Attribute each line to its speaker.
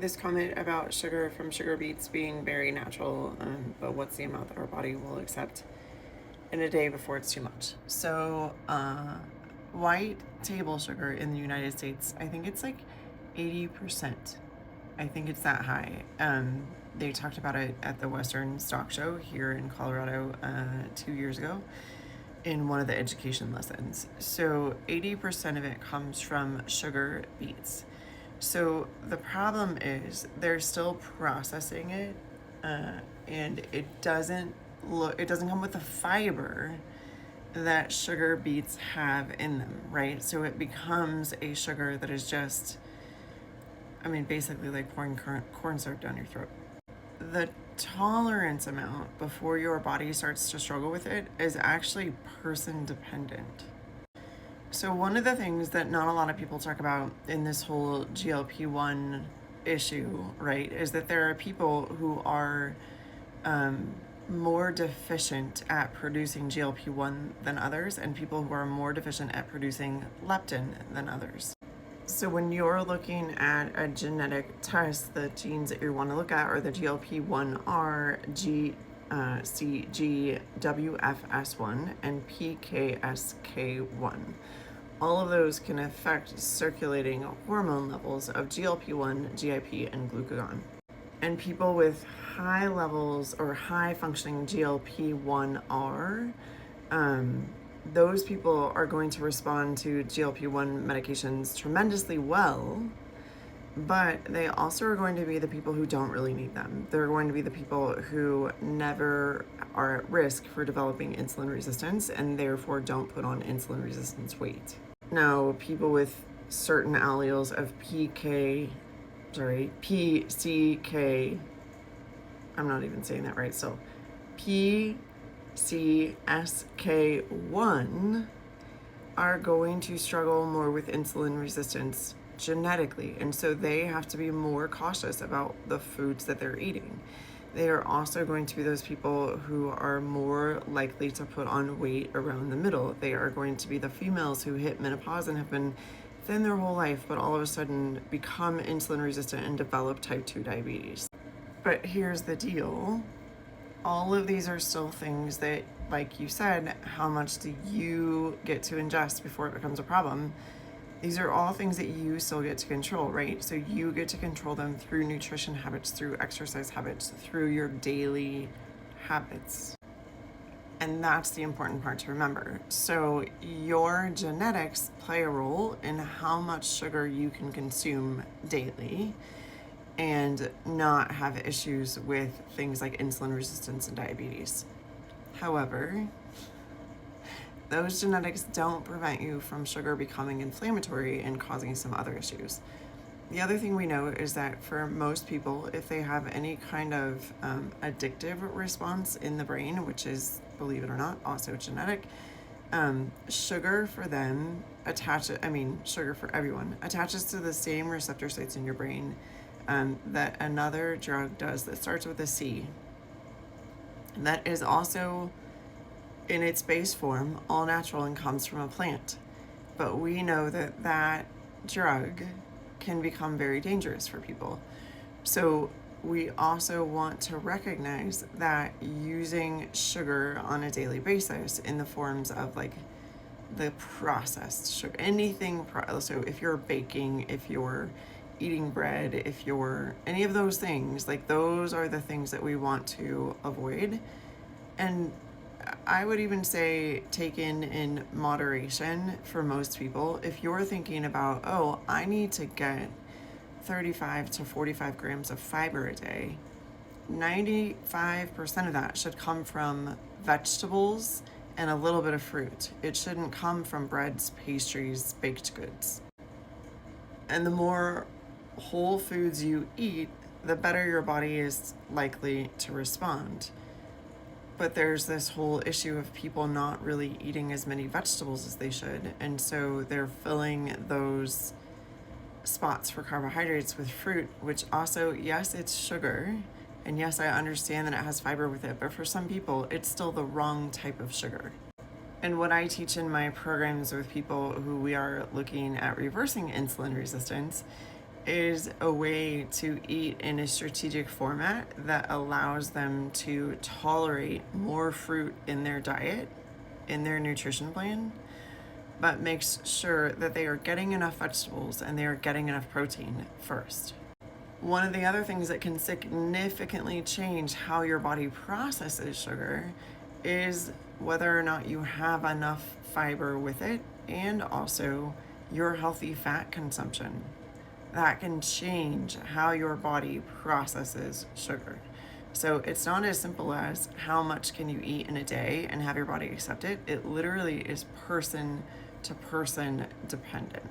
Speaker 1: this comment about sugar from sugar beets being very natural, but what's the amount that our body will accept in a day before it's too much? So, white table sugar in the United States, I think it's like 80%. I think it's that high. They talked about it at the Western Stock Show here in Colorado 2 years ago in one of the education lessons. So 80% of it comes from sugar beets. So the problem is they're still processing it, and it doesn't come with the fiber that sugar beets have in them, right? So it becomes a sugar that is just, basically like pouring corn syrup down your throat. The tolerance amount before your body starts to struggle with it is actually person dependent. So one of the things that not a lot of people talk about in this whole GLP-1 issue, right, is that there are people who are more deficient at producing GLP-1 than others, and people who are more deficient at producing leptin than others. So when you're looking at a genetic test, the genes that you want to look at are the GLP-1R, CGWFS1, and PCSK1. All of those can affect circulating hormone levels of GLP-1, GIP, and glucagon. And people with high levels or high functioning GLP-1R, those people are going to respond to GLP-1 medications tremendously well, but they also are going to be the people who don't really need them. They're going to be the people who never are at risk for developing insulin resistance and therefore don't put on insulin resistance weight. Now, people with certain alleles of PCK, I'm not even saying that right, so PCSK1 are going to struggle more with insulin resistance genetically, and so they have to be more cautious about the foods that they're eating. They are also going to be those people who are more likely to put on weight around the middle. They are going to be the females who hit menopause and have been thin their whole life, but all of a sudden become insulin resistant and develop type 2 diabetes. But here's the deal. All of these are still things that, like you said, how much do you get to ingest before it becomes a problem? These are all things that you still get to control, right? So you get to control them through nutrition habits, through exercise habits, through your daily habits. And that's the important part to remember. So your genetics play a role in how much sugar you can consume daily and not have issues with things like insulin resistance and diabetes. However, those genetics don't prevent you from sugar becoming inflammatory and causing some other issues. The other thing we know is that for most people, if they have any kind of addictive response in the brain, which is, believe it or not, also genetic, sugar for them sugar for everyone attaches to the same receptor sites in your brain that another drug does that starts with a C. That is also, in its base form, all natural and comes from a plant. But we know that that drug can become very dangerous for people. So we also want to recognize that using sugar on a daily basis in the forms of like the processed sugar, so if you're baking, if you're eating bread, if you're any of those things, like those are the things that we want to avoid. And I would even say take in moderation for most people. If you're thinking about, I need to get 35 to 45 grams of fiber a day, 95% of that should come from vegetables and a little bit of fruit. It shouldn't come from breads, pastries, baked goods. And the more whole foods you eat, the better your body is likely to respond. But there's this whole issue of people not really eating as many vegetables as they should, and so they're filling those spots for carbohydrates with fruit, which also, yes, it's sugar, and yes, I understand that it has fiber with it, but for some people, it's still the wrong type of sugar. And what I teach in my programs with people who we are looking at reversing insulin resistance is a way to eat in a strategic format that allows them to tolerate more fruit in their diet, in their nutrition plan, but makes sure that they are getting enough vegetables and they are getting enough protein first. One of the other things that can significantly change how your body processes sugar is whether or not you have enough fiber with it, and also your healthy fat consumption. That can change how your body processes sugar. So it's not as simple as how much can you eat in a day and have your body accept it. It literally is person to person dependent.